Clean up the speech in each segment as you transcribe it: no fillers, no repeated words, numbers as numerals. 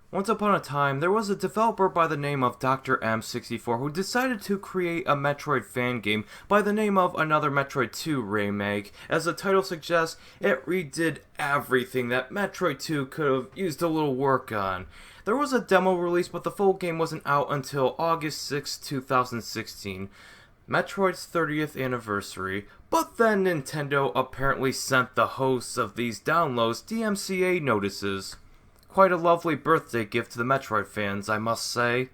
Once upon a time, there was a developer by the name of Dr. M64 who decided to create a Metroid fan game by the name of another Metroid 2 remake. As the title suggests, it redid everything that Metroid 2 could have used a little work on. There was a demo release, but the full game wasn't out until August 6, 2016. Metroid's 30th anniversary, but then Nintendo apparently sent the hosts of these downloads DMCA notices. Quite a lovely birthday gift to the Metroid fans, I must say.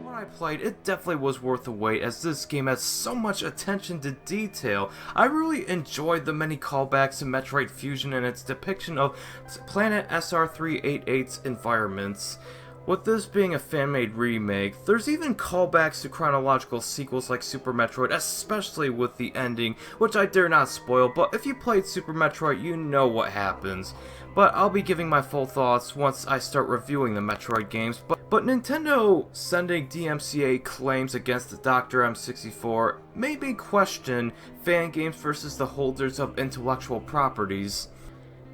When I played, it definitely was worth the wait, as this game has so much attention to detail. I really enjoyed the many callbacks to Metroid Fusion and its depiction of Planet SR388's environments. With this being a fan-made remake, there's even callbacks to chronological sequels like Super Metroid, especially with the ending, which I dare not spoil, but if you played Super Metroid, you know what happens. But I'll be giving my full thoughts once I start reviewing the Metroid games. But Nintendo sending DMCA claims against the Dr. M64 made me question fan games versus the holders of intellectual properties.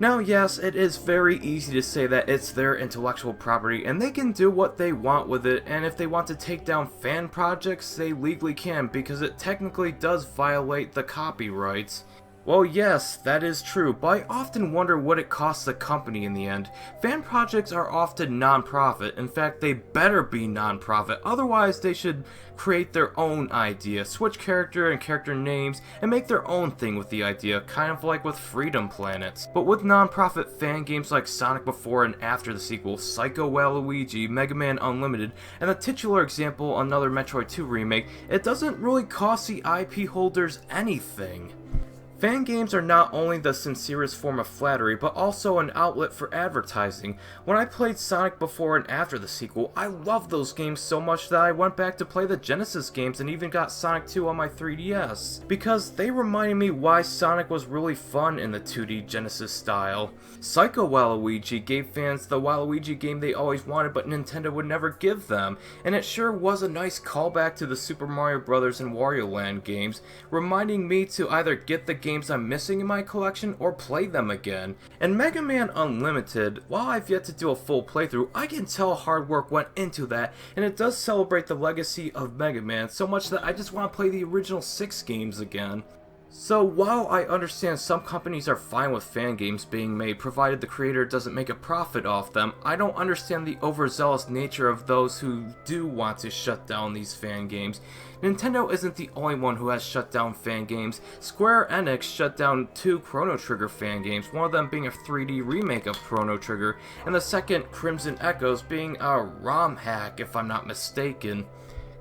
Now yes, it is very easy to say that it's their intellectual property and they can do what they want with it, and if they want to take down fan projects, they legally can because it technically does violate the copyrights. Well yes, that is true, but I often wonder what it costs the company in the end. Fan projects are often non-profit. In fact, they better be non-profit, otherwise they should create their own idea, switch character and character names, and make their own thing with the idea, kind of like with Freedom Planets. But with non-profit fan games like Sonic Before and After the sequel, Psycho Waluigi, Mega Man Unlimited, and the titular example, another Metroid 2 remake, it doesn't really cost the IP holders anything. Fan games are not only the sincerest form of flattery, but also an outlet for advertising. When I played Sonic Before and After the sequel, I loved those games so much that I went back to play the Genesis games and even got Sonic 2 on my 3DS, because they reminded me why Sonic was really fun in the 2D Genesis style. Psycho Waluigi gave fans the Waluigi game they always wanted but Nintendo would never give them, and it sure was a nice callback to the Super Mario Bros. And Wario Land games, reminding me to either get the games I'm missing in my collection or play them again. And Mega Man Unlimited, while I've yet to do a full playthrough, I can tell hard work went into that, and it does celebrate the legacy of Mega Man so much that I just want to play the original 6 games again. So while I understand some companies are fine with fan games being made provided the creator doesn't make a profit off them, I don't understand the overzealous nature of those who do want to shut down these fan games. Nintendo isn't the only one who has shut down fan games. Square Enix shut down 2 Chrono Trigger fan games, one of them being a 3D remake of Chrono Trigger, and the second, Crimson Echoes, being a ROM hack if I'm not mistaken.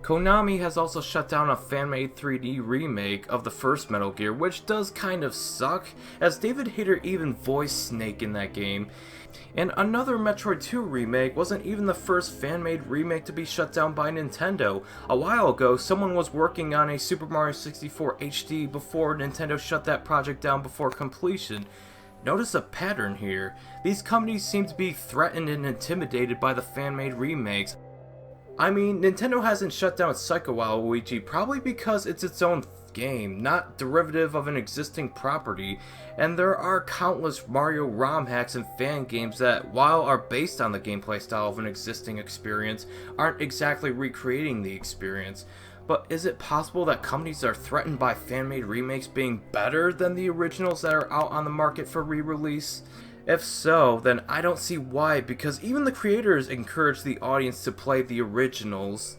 Konami has also shut down a fan-made 3D remake of the first Metal Gear, which does kind of suck, as David Hayter even voiced Snake in that game. And another Metroid 2 remake wasn't even the first fan-made remake to be shut down by Nintendo. A while ago, someone was working on a Super Mario 64 HD before Nintendo shut that project down before completion. Notice a pattern here. These companies seem to be threatened and intimidated by the fan-made remakes. I mean, Nintendo hasn't shut down Psycho Waluigi probably because it's its own game, not derivative of an existing property, and there are countless Mario ROM hacks and fan games that, while are based on the gameplay style of an existing experience, aren't exactly recreating the experience. But is it possible that companies are threatened by fan-made remakes being better than the originals that are out on the market for re-release? If so, then I don't see why, because even the creators encourage the audience to play the originals.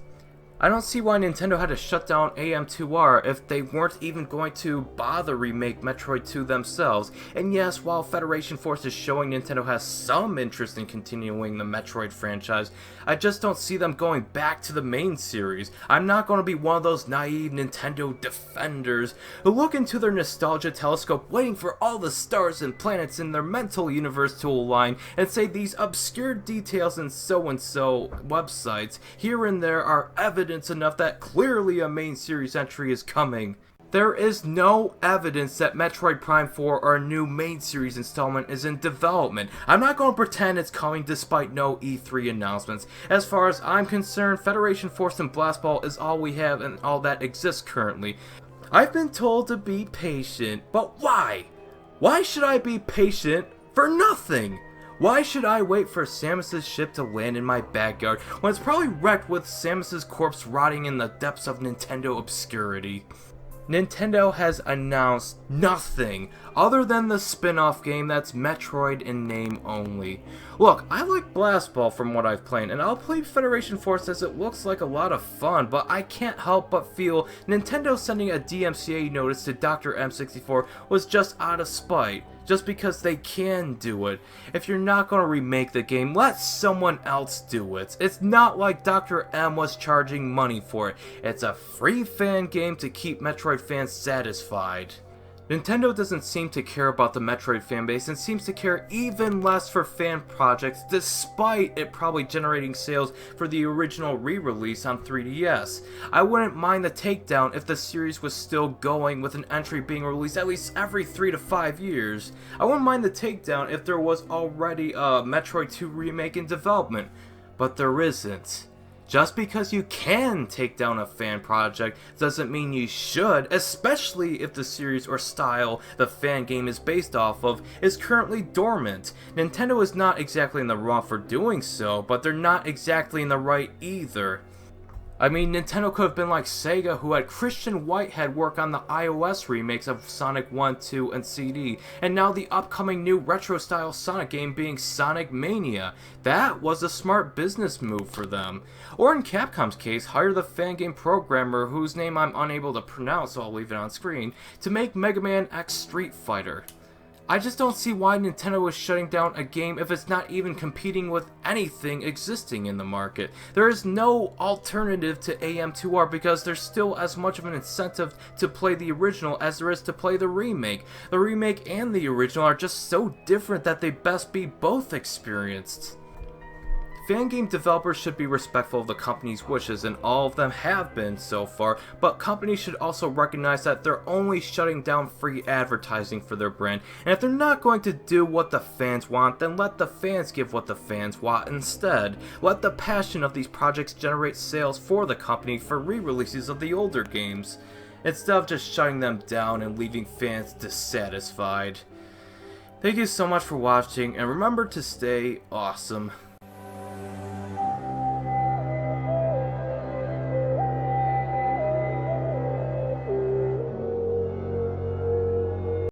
I don't see why Nintendo had to shut down AM2R if they weren't even going to bother remake Metroid 2 themselves. And yes, while Federation Force is showing Nintendo has some interest in continuing the Metroid franchise, I just don't see them going back to the main series. I'm not going to be one of those naive Nintendo defenders who look into their nostalgia telescope waiting for all the stars and planets in their mental universe to align and say these obscure details in so-and-so websites here and there are evidence enough that clearly a main series entry is coming. There is no evidence that Metroid Prime 4 or a new main series installment is in development. I'm not going to pretend it's coming despite no E3 announcements. As far as I'm concerned, Federation Force and Blast Ball is all we have and all that exists currently. I've been told to be patient, but why? Why should I be patient for nothing? Why should I wait for Samus's ship to land in my backyard when it's probably wrecked with Samus's corpse rotting in the depths of Nintendo obscurity? Nintendo has announced nothing other than the spin-off game that's Metroid in name only. Look, I like Blast Ball from what I've played, and I'll play Federation Force as it looks like a lot of fun, but I can't help but feel Nintendo sending a DMCA notice to Dr. M64 was just out of spite. Just because they can do it. If you're not going to remake the game, let someone else do it. It's not like Dr. M was charging money for it. It's a free fan game to keep Metroid fans satisfied. Nintendo doesn't seem to care about the Metroid fanbase and seems to care even less for fan projects, despite it probably generating sales for the original re-release on 3DS. I wouldn't mind the takedown if the series was still going, with an entry being released at least every 3 to 5 years. I wouldn't mind the takedown if there was already a Metroid 2 remake in development, but there isn't. Just because you can take down a fan project doesn't mean you should, especially if the series or style the fan game is based off of is currently dormant. Nintendo is not exactly in the wrong for doing so, but they're not exactly in the right either. I mean, Nintendo could have been like Sega, who had Christian Whitehead work on the iOS remakes of Sonic 1, 2, and CD, and now the upcoming new retro-style Sonic game being Sonic Mania. That was a smart business move for them. Or in Capcom's case, hire the fan game programmer, whose name I'm unable to pronounce, so I'll leave it on screen, to make Mega Man X Street Fighter. I just don't see why Nintendo is shutting down a game if it's not even competing with anything existing in the market. There is no alternative to AM2R because there's still as much of an incentive to play the original as there is to play the remake. The remake and the original are just so different that they best be both experienced. Fan game developers should be respectful of the company's wishes, and all of them have been so far, but companies should also recognize that they're only shutting down free advertising for their brand, and if they're not going to do what the fans want, then let the fans give what the fans want instead. Let the passion of these projects generate sales for the company for re-releases of the older games, instead of just shutting them down and leaving fans dissatisfied. Thank you so much for watching, and remember to stay awesome.